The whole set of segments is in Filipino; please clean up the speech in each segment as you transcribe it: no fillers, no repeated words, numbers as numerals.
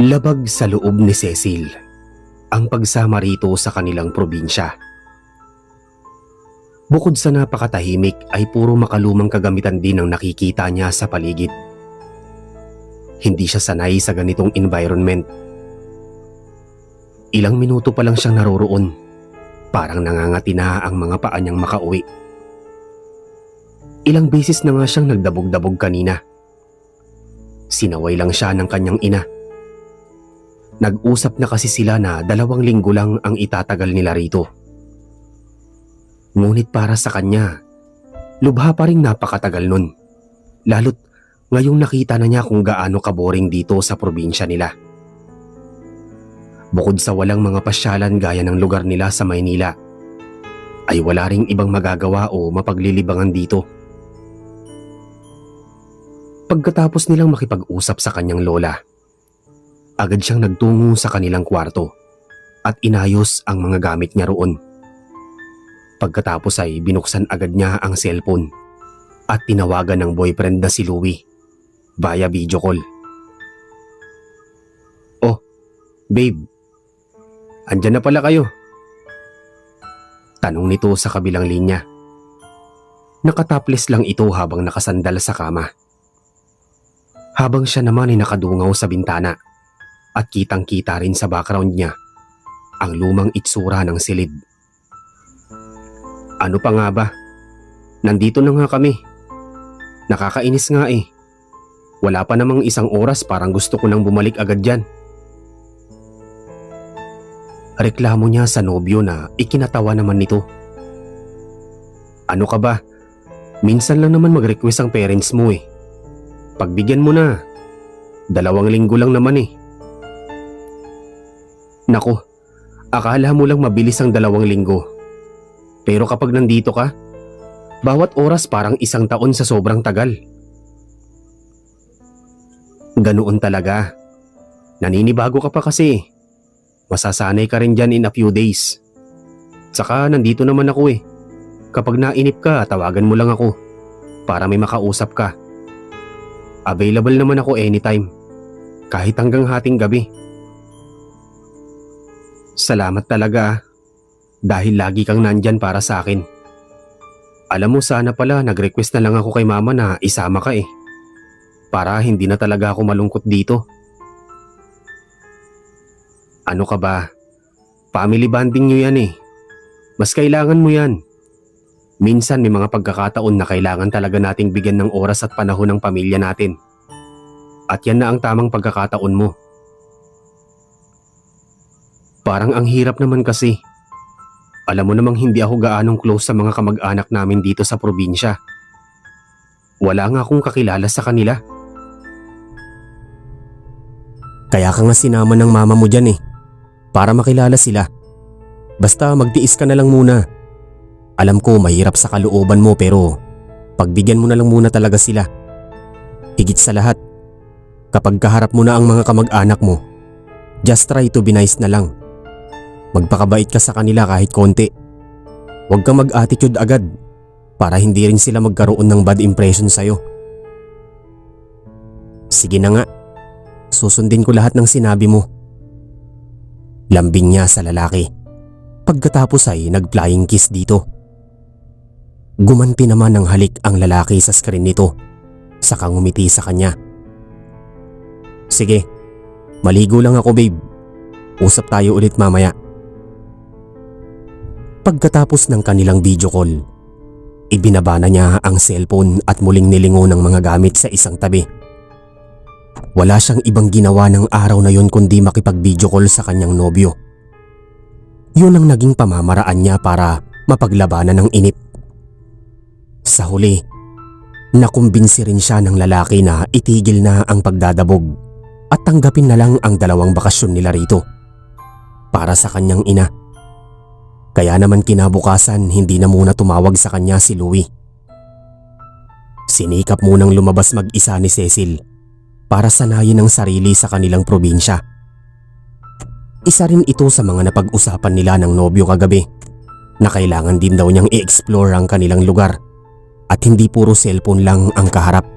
Labag sa loob ni Cecil ang pagsama rito sa kanilang probinsya. Bukod sa napakatahimik ay puro makalumang kagamitan din ang nakikita niya sa paligid. Hindi siya sanay sa ganitong environment. Ilang minuto pa lang siyang naroroon, parang nangangati na ang mga paa niyang makauwi. Ilang beses na nga siyang nagdabog-dabog kanina. Sinaway lang siya ng kanyang ina. Nag-usap na kasi sila na 2 linggo lang ang itatagal nila rito. Ngunit para sa kanya, lubha pa rin napakatagal nun. Lalo't ngayong nakita na niya kung gaano kaboring dito sa probinsya nila. Bukod sa walang mga pasyalan gaya ng lugar nila sa Maynila, ay wala ring ibang magagawa o mapaglilibangan dito. Pagkatapos nilang makipag-usap sa kanyang lola, agad siyang nagtungo sa kanilang kwarto at inayos ang mga gamit niya roon. Pagkatapos ay binuksan agad niya ang cellphone at tinawagan ng boyfriend na si Louie via video call. "Oh, babe, andyan na pala kayo?" Tanong nito sa kabilang linya. Nakataples lang ito habang nakasandal sa kama. Habang siya naman ay nakadungaw sa bintana at kitang-kita rin sa background niya ang lumang itsura ng silid. "Ano pa nga ba? Nandito na nga kami. Nakakainis nga eh. Wala pa namang 1 oras, parang gusto ko nang bumalik agad dyan." Reklamo niya sa nobyo na ikinatawa naman nito. "Ano ka ba? Minsan lang naman mag-request ang parents mo eh. Pagbigyan mo na. 2 linggo lang naman eh." "Naku, akala mo lang mabilis ang 2 linggo. Pero kapag nandito ka, bawat oras parang 1 taon sa sobrang tagal." "Ganoon talaga. Naninibago ka pa kasi. Masasanay ka rin dyan in a few days. Tsaka nandito naman ako eh. Kapag nainip ka, tawagan mo lang ako para may makausap ka. Available naman ako anytime, kahit hanggang hating gabi." "Salamat talaga ah, dahil lagi kang nandyan para sa akin. Alam mo, sana pala nag-request na lang ako kay mama na isama ka eh, para hindi na talaga ako malungkot dito." "Ano ka ba? Family bonding nyo yan eh. Mas kailangan mo yan. Minsan may mga pagkakataon na kailangan talaga nating bigyan ng oras at panahon ng pamilya natin. At yan na ang tamang pagkakataon mo. Parang ang hirap naman kasi. Alam mo namang hindi ako gaanong close sa mga kamag-anak namin dito sa probinsya. Wala nga akong kakilala sa kanila." "Kaya ka nga sinama ng mama mo dyan eh, para makilala sila. Basta magtiis ka na lang muna. Alam ko mahirap sa kalooban mo pero pagbigyan mo na lang muna talaga sila. Higit sa lahat, kapag kaharap mo na ang mga kamag-anak mo, just try to be nice na lang. Magpakabait ka sa kanila kahit konti. Huwag kang mag-attitude agad para hindi rin sila magkaroon ng bad impression sa'yo." "Sige na nga, susundin ko lahat ng sinabi mo." Lambing niya sa lalaki. Pagkatapos ay nag-flying kiss dito. Gumanti naman ng halik ang lalaki sa screen nito, saka ngumiti sa kanya. "Sige, maligo lang ako babe. Usap tayo ulit mamaya." Pagkatapos ng kanilang video call, ibinaba na niya ang cellphone at muling nilingo ng mga gamit sa isang tabi. Wala siyang ibang ginawa ng araw na yon kundi makipag-video call sa kanyang nobyo. Yun ang naging pamamaraan niya para mapaglabanan ng inip. Sa huli, nakumbinsi rin siya ng lalaki na itigil na ang pagdadabog at tanggapin na lang ang 2 bakasyon nila rito para sa kanyang ina. Kaya naman kinabukasan hindi na muna tumawag sa kanya si Louie. Sinikap munang lumabas mag-isa ni Cecil para sanayin ang sarili sa kanilang probinsya. Isa rin ito sa mga napag-usapan nila ng nobyo kagabi na kailangan din daw niyang i-explore ang kanilang lugar at hindi puro cellphone lang ang kaharap.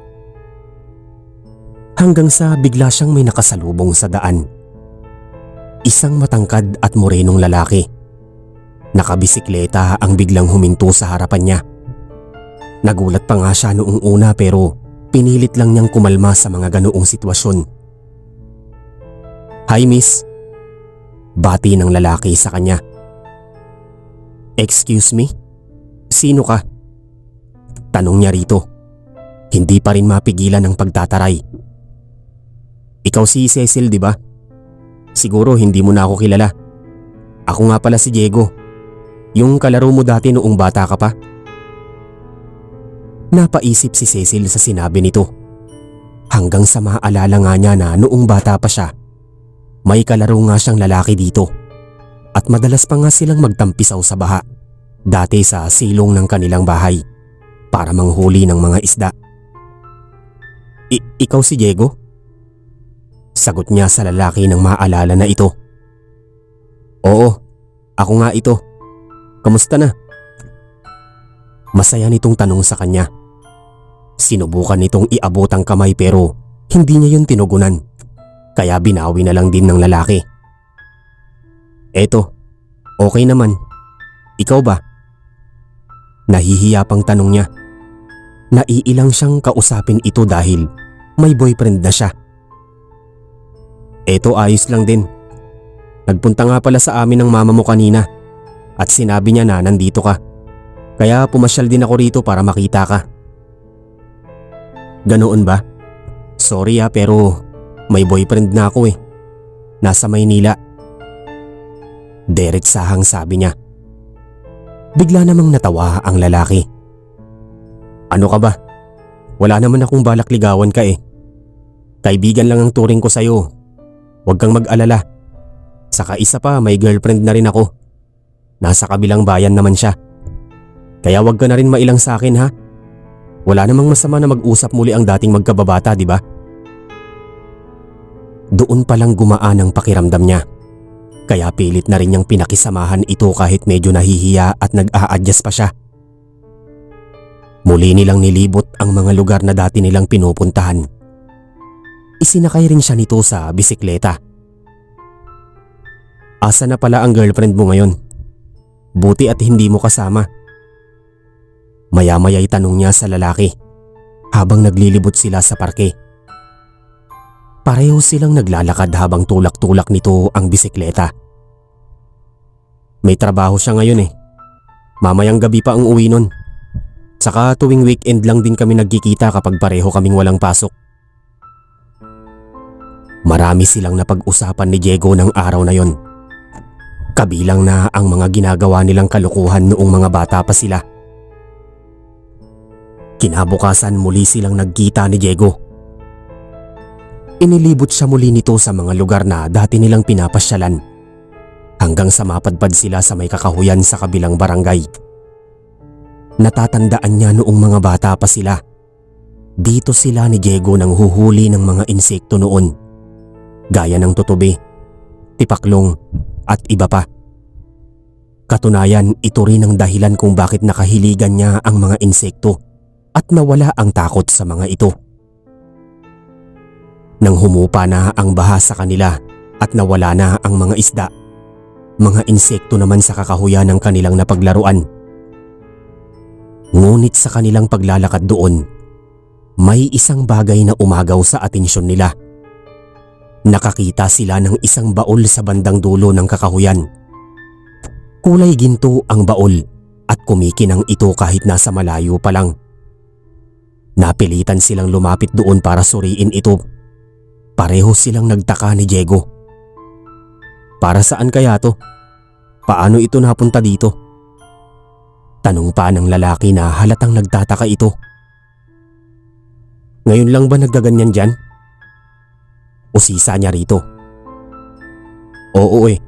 Hanggang sa bigla siyang may nakasalubong sa daan. Isang matangkad at morenong lalaki. Nakabisikleta ang biglang huminto sa harapan niya. Nagulat pa nga siya noong una pero pinilit lang niyang kumalma sa mga ganoong sitwasyon. "Hi miss," bati ng lalaki sa kanya. "Excuse me? Sino ka?" tanong niya rito. Hindi pa rin mapigilan ang pagtataray. "Ikaw si Cecil, di ba? Siguro hindi mo na ako kilala. Ako nga pala si Diego. Yung kalaro mo dati noong bata ka pa." Napaisip si Cecil sa sinabi nito. Hanggang sa maalala nga niya na noong bata pa siya, may kalaro nga siyang lalaki dito. At madalas pa nga silang magtampisaw sa baha, dati sa silong ng kanilang bahay, para manghuli ng mga isda. Ikaw si Diego?" sagot niya sa lalaki nang maalala na ito. "Oo, ako nga ito. Kamusta na?" Masaya nitong tanong sa kanya. Sinubukan nitong iabot ang kamay pero hindi niya yun tinugunan. Kaya binawi na lang din ng lalaki. "Eto, okay naman. Ikaw ba?" Nahihiya pang tanong niya. Naiilang siyang kausapin ito dahil may boyfriend na siya. "Eto, ayos lang din. Nagpunta nga pala sa amin ng mama mo kanina at sinabi niya na nandito ka. Kaya pumasyal din ako rito para makita ka." "Ganoon ba? Sorry pero may boyfriend na ako eh. Nasa Maynila." Diretsahang sabi niya. Bigla namang natawa ang lalaki. "Ano ka ba? Wala naman akong balak ligawan ka eh. Kaibigan lang ang turing ko sa'yo. Huwag kang mag-alala. Saka isa pa, may girlfriend na rin ako. Nasa kabilang bayan naman siya. Kaya huwag ka na rin mailang sa akin ha. Wala namang masama na mag-usap muli ang dating magkababata, di ba?" Doon palang gumaan ang pakiramdam niya. Kaya pilit na rin niyang pinakisamahan ito kahit medyo nahihiya at nag-a-adjust pa siya. Muli nilang nilibot ang mga lugar na dati nilang pinupuntahan. Isinakay rin siya nito sa bisikleta. "Asa na pala ang girlfriend mo ngayon? Buti at hindi mo kasama." Maya-maya'y tanong niya sa lalaki habang naglilibot sila sa parke. Pareho silang naglalakad habang tulak-tulak nito ang bisikleta. "May trabaho siya ngayon eh. Mamayang gabi pa ang uwi nun. Saka tuwing weekend lang din kami nagkikita kapag pareho kaming walang pasok." Marami silang napag-usapan ni Diego ng araw na yon. Kabilang na ang mga ginagawa nilang kalukuhan noong mga bata pa sila. Kinabukasan muli silang nagkita ni Diego. Inilibot siya muli nito sa mga lugar na dati nilang pinapasyalan hanggang sa mapadpad sila sa may kakahuyan sa kabilang barangay. Natatandaan niya noong mga bata pa sila. Dito sila ni Diego nang huhuli ng mga insekto noon, gaya ng tutubi, tipaklong at iba pa. Katunayan, ito rin ang dahilan kung bakit nakahiligan niya ang mga insekto at nawala ang takot sa mga ito. Nang humupa na ang baha sa kanila at nawala na ang mga isda, mga insekto naman sa kakahuyan ng kanilang napaglaruan. Ngunit sa kanilang paglalakad doon, may isang bagay na umagaw sa atensyon nila. Nakakita sila ng isang baol sa bandang dulo ng kakahuyan. Kulay ginto ang baol at kumikinang ito kahit nasa malayo pa lang. Napilitan silang lumapit doon para suriin ito. Pareho silang nagtaka ni Diego. "Para saan kaya to? Paano ito napunta dito?" tanong pa ng lalaki na halatang nagtataka ito. "Ngayon lang ba naggaganyan dyan?" usisa niya rito. "Oo eh.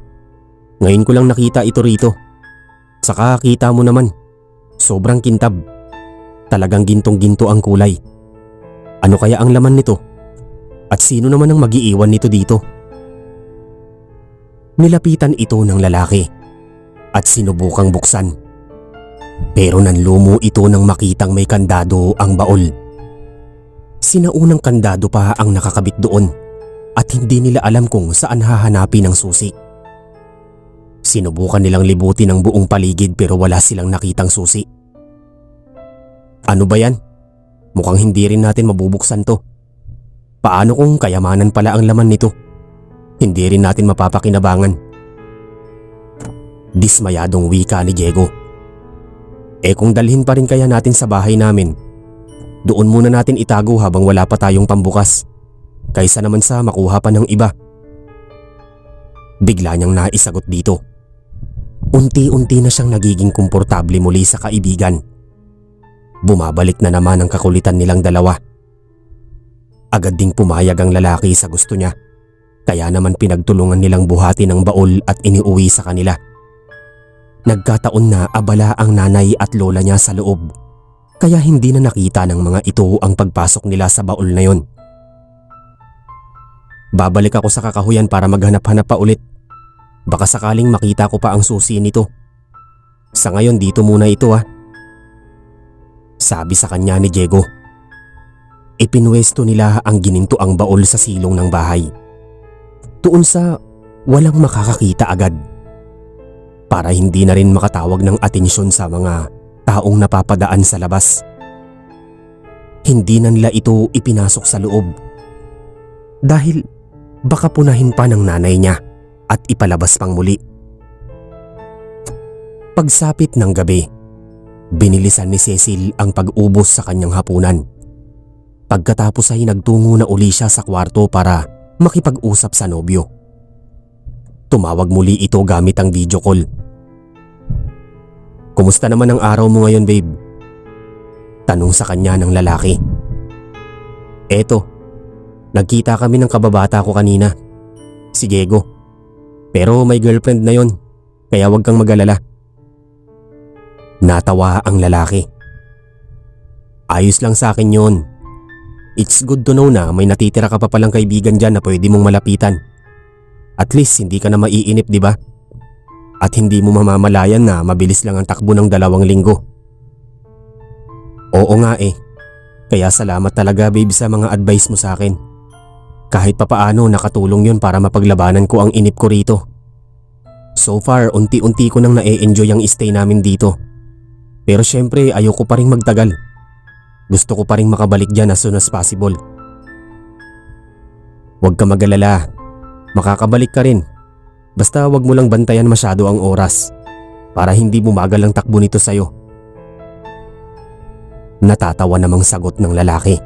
Ngayon ko lang nakita ito rito. Saka kita mo naman, sobrang kintab. Talagang gintong-ginto ang kulay. Ano kaya ang laman nito? At sino naman ang mag-iiwan nito dito?" Nilapitan ito ng lalaki at sinubukang buksan. Pero nanlumo ito nang makitang may kandado ang baol. Sinaunang kandado pa ang nakakabit doon at hindi nila alam kung saan hahanapin ang susi. Sinubukan nilang libutin ang buong paligid pero wala silang nakitang susi. Ano ba yan? Mukhang hindi rin natin mabubuksan to. Paano kung kayamanan pala ang laman nito? Hindi rin natin mapapakinabangan. Dismayadong wika ni Diego. Kung dalhin pa rin kaya natin sa bahay namin, doon muna natin itago habang wala pa tayong pambukas, kaysa naman sa makuha pa ng iba. Bigla niyang naisagot dito. Unti-unti na siyang nagiging komportable muli sa kaibigan. Bumabalik na naman ang kakulitan nilang dalawa. Agad ding pumayag ang lalaki sa gusto niya, kaya naman pinagtulungan nilang buhatin ang baul at iniuwi sa kanila. Nagkataon na abala ang nanay at lola niya sa loob, kaya hindi na nakita ng mga ito ang pagpasok nila sa baul na yon. Babalik ako sa kakahuyan para maghanap-hanap pa ulit. Baka sakaling makita ko pa ang susi nito. Sa ngayon dito muna ito sabi sa kanya ni Diego. Ipinwesto nila ang ginintoang baul sa silong ng bahay, doon sa walang makakakita agad, para hindi na rin makatawag ng atensyon sa mga taong napapadaan sa labas. Hindi na nila ito ipinasok sa loob dahil baka punahin pa ng nanay niya at ipalabas pang muli. Pagsapit ng gabi, binilisan ni Cecil ang pag-ubos sa kanyang hapunan. Pagkatapos ay nagtungo na uli siya sa kwarto para makipag-usap sa nobyo. Tumawag muli ito gamit ang video call. Kumusta naman ang araw mo ngayon, babe? Tanong sa kanya ng lalaki. Eto, nagkita kami ng kababata ko kanina, si Diego. Pero may girlfriend na yon, kaya wag kang mag-alala. Natawa ang lalaki. Ayos lang sa akin yon. It's good to know na may natitira ka pa palang kaibigan dyan na pwede mong malapitan. At least hindi ka na maiinip, di ba? At hindi mo mamamalayan na mabilis lang ang takbo ng 2 linggo. Oo nga Kaya salamat talaga, babe, sa mga advice mo sa akin. Kahit papaano nakatulong yon para mapaglabanan ko ang inip ko rito. So far, unti-unti ko nang na-enjoy ang stay namin dito. Pero syempre ayoko pa rin magtagal. Gusto ko pa rin makabalik dyan as soon as possible. Huwag ka mag-alala. Makakabalik ka rin. Basta wag mo lang bantayan masyado ang oras para hindi bumagal ang takbo nito sa'yo. Natatawa namang sagot ng lalaki.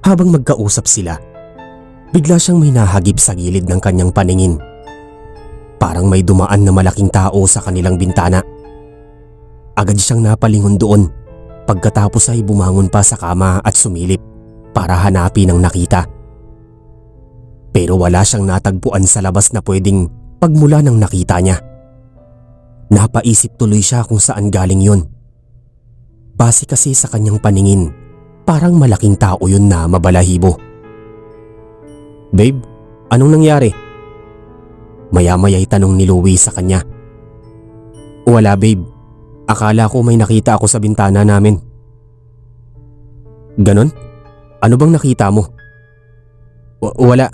Habang magkausap sila, bigla siyang may nahagip sa gilid ng kanyang paningin. Parang may dumaan na malaking tao sa kanilang bintana. Agad siyang napalingon doon, pagkatapos ay bumangon pa sa kama at sumilip para hanapin ang nakita. Pero wala siyang natagpuan sa labas na pwedeng pagmula ng nakita niya. Napaisip tuloy siya kung saan galing yun. Base kasi sa kanyang paningin, parang malaking tao yun na mabalahibo. Babe, anong nangyari? Maya-maya'y tanong ni Louie sa kanya. Wala, babe. Akala ko may nakita ako sa bintana namin. Ganon? Ano bang nakita mo? Wala.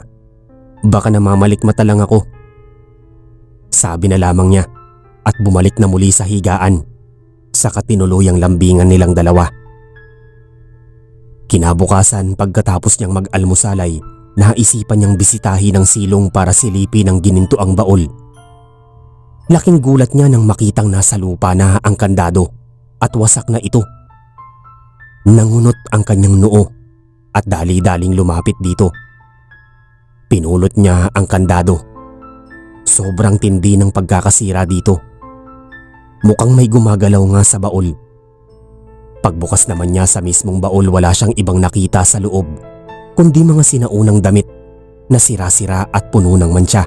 Baka namamalikmata lang ako. Sabi na lamang niya at bumalik na muli sa higaan, saka tinuluyang lambingan nilang dalawa. Kinabukasan pagkatapos niyang mag-almusalay, naisipan niyang bisitahin ang silong para silipin ang ginintoang baul. Laking gulat niya nang makitang nasa lupa na ang kandado at wasak na ito. Nangunot ang kanyang noo at dali-daling lumapit dito. Pinulot niya ang kandado. Sobrang tindi ng pagkakasira dito. Mukhang may gumagalaw nga sa baul. Pagbukas naman niya sa mismong baul, wala siyang ibang nakita sa loob kundi mga sinaunang damit na sira-sira at puno ng mantsa.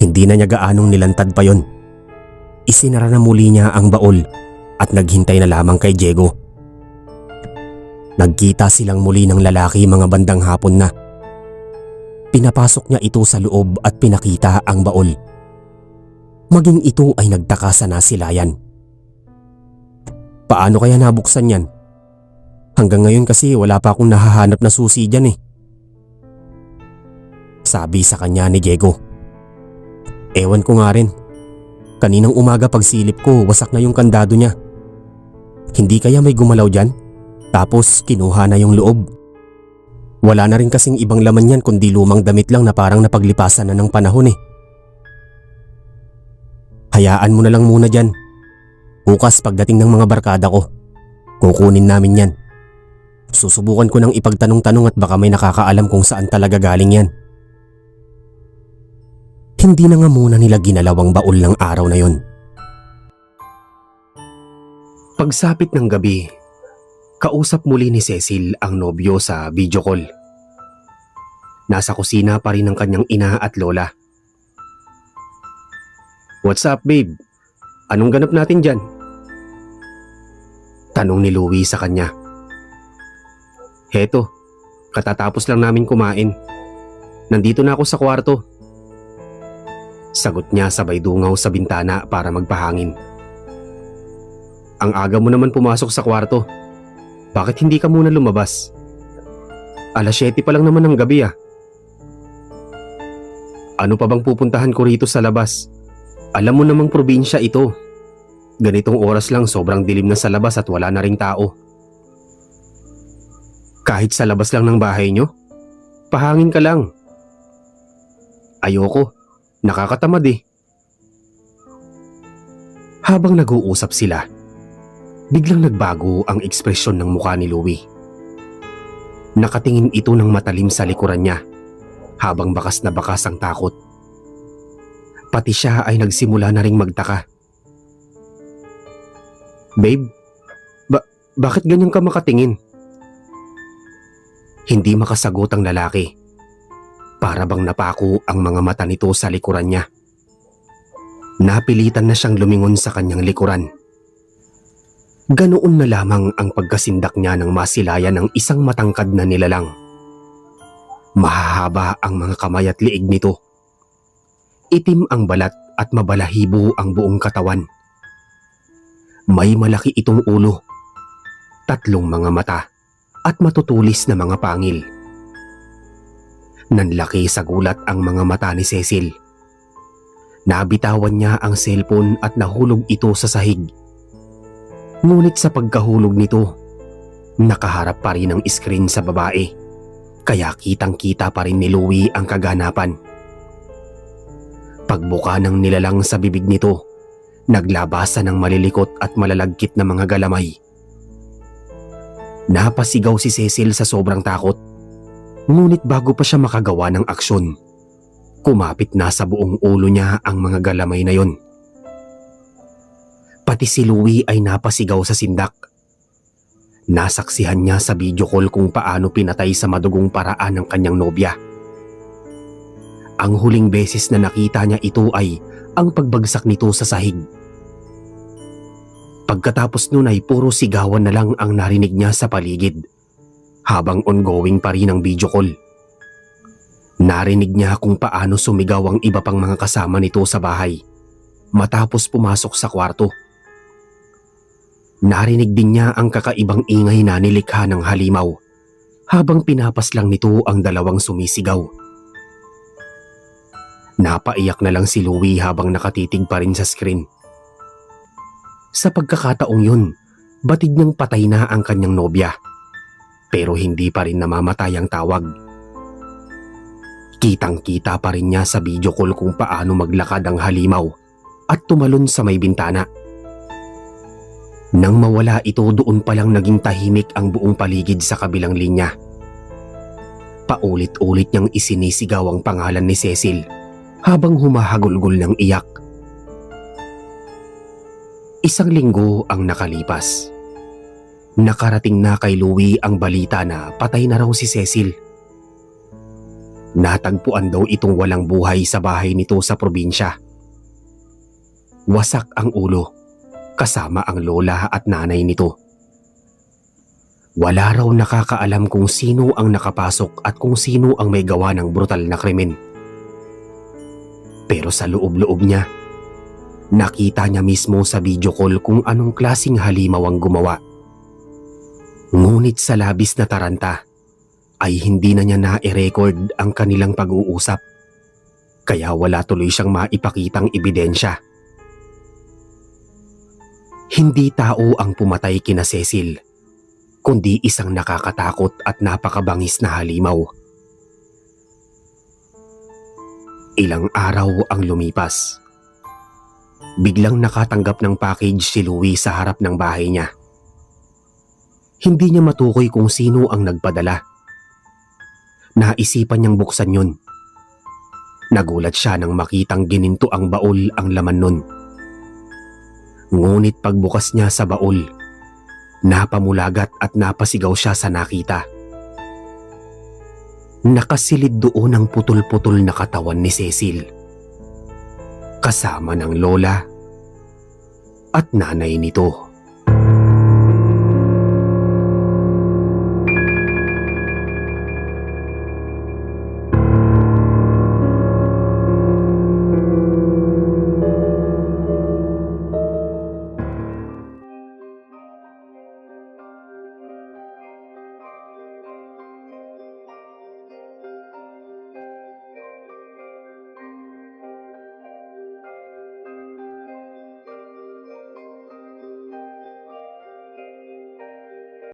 Hindi na niya gaanong nilantad pa yon. Isinara na muli niya ang baul at naghintay na lamang kay Diego. Nagkita silang muli ng lalaki mga bandang hapon na. Pinapasok niya ito sa loob at pinakita ang baul. Maging ito ay nagtaka sa nasilayan. Paano kaya nabuksan yan? Hanggang ngayon kasi wala pa akong nahahanap na susi dyan Sabi sa kanya ni Diego. Ewan ko nga rin. Kaninang umaga pagsilip ko, wasak na yung kandado niya. Hindi kaya may gumalaw dyan? Tapos kinuha na yung loob. Wala na rin kasing ibang laman yan kundi lumang damit lang na parang napaglipasan na ng panahon eh. Hayaan mo na lang muna dyan. Bukas pagdating ng mga barkada ko, kukunin namin yan. Susubukan ko nang ipagtanong-tanong at baka may nakakaalam kung saan talaga galing yan. Hindi na nga muna nila ginalaw ang baul ng araw na yon. Pagsapit ng gabi, kausap muli ni Cecil ang nobyo sa video call. Nasa kusina pa rin ang kanyang ina at lola. "What's up, babe? Anong ganap natin dyan?" Tanong ni Louie sa kanya. "Heto, katatapos lang namin kumain. Nandito na ako sa kwarto." Sagot niya sabay dungaw sa bintana para magpahangin. "Ang aga mo naman pumasok sa kwarto. Bakit hindi ka muna lumabas? 7:00 pa lang naman ng gabi ah." "Ano pa bang pupuntahan ko rito sa labas? Alam mo namang probinsya ito. Ganitong oras lang sobrang dilim na sa labas at wala na ring tao. Kahit sa labas lang ng bahay nyo, pahangin ka lang." "Ayoko, nakakatamad eh." Habang nag-uusap sila, biglang nagbago ang ekspresyon ng mukha ni Louie. Nakatingin ito ng matalim sa likuran niya habang bakas na bakas ang takot. Pati siya ay nagsimula na ring magtaka. "Babe, bakit ganyan ka makatingin?" Hindi makasagot ang lalaki. Para bang napako ang mga mata nito sa likuran niya. Napilitan na siyang lumingon sa kanyang likuran. Ganoon na lamang ang pagkasindak niya nang masilayan ng isang matangkad na nilalang. Mahahaba ang mga kamay at liig nito. Itim ang balat at mabalahibo ang buong katawan. May malaki itong ulo, 3 mga mata at matutulis na mga pangil. Nanlaki sa gulat ang mga mata ni Cecil. Nabitawan niya ang cellphone at nahulog ito sa sahig. Ngunit sa pagkahulog nito, nakaharap pa rin ang screen sa babae, kaya kitang-kita pa rin ni Louie ang kaganapan. Pagbuka ng nilalang sa bibig nito, naglabasan ng malilikot at malalagkit na mga galamay. Napasigaw si Cecil sa sobrang takot. Ngunit bago pa siya makagawa ng aksyon, kumapit na sa buong ulo niya ang mga galamay na yon. Pati si Louie ay napasigaw sa sindak. Nasaksihan niya sa video call kung paano pinatay sa madugong paraan ng kanyang nobya. Ang huling beses na nakita niya ito ay ang pagbagsak nito sa sahig. Pagkatapos nun ay puro sigawan na lang ang narinig niya sa paligid habang ongoing pa rin ang video call. Narinig niya kung paano sumigaw ang iba pang mga kasama nito sa bahay matapos pumasok sa kwarto. Narinig din niya ang kakaibang ingay na nilikha ng halimaw habang pinapas lang nito ang 2 sumisigaw. Napaiyak na lang si Louie habang nakatitig pa rin sa screen. Sa pagkakataong yun, batid niyang patay na ang kanyang nobya, pero hindi pa rin namamatay ang tawag. Kitang-kita pa rin niya sa video call kung paano maglakad ang halimaw at tumalon sa may bintana. Nang mawala ito, doon palang naging tahimik ang buong paligid sa kabilang linya. Paulit-ulit niyang isinisigaw ang pangalan ni Cecil habang humahagulgol ng iyak. 1 linggo ang nakalipas. Nakarating na kay Louie ang balita na patay na raw si Cecil. Natagpuan daw itong walang buhay sa bahay nito sa probinsya. Wasak ang ulo, kasama ang lola at nanay nito. Wala raw nakakaalam kung sino ang nakapasok at kung sino ang may gawa ng brutal na krimen. Pero sa loob-loob niya, nakita niya mismo sa video call kung anong klaseng halimaw ang gumawa. Ngunit sa labis na taranta, ay hindi na niya na-record ang kanilang pag-uusap. kaya wala tuloy siyang maipakitang ebidensya. Hindi tao ang pumatay kina Cecil, kundi isang nakakatakot at napakabangis na halimaw. Ilang araw ang lumipas. Biglang nakatanggap ng package si Louie sa harap ng bahay niya. Hindi niya matukoy kung sino ang nagpadala. Naisipan niyang buksan yun. Nagulat siya nang makitang gininto ang baul ang laman nun. Ngunit pagbukas niya sa baul, napamulagat at napasigaw siya sa nakita. Nakasilid doon ang putol-putol na katawan ni Cecil, kasama ng lola at nanay nito.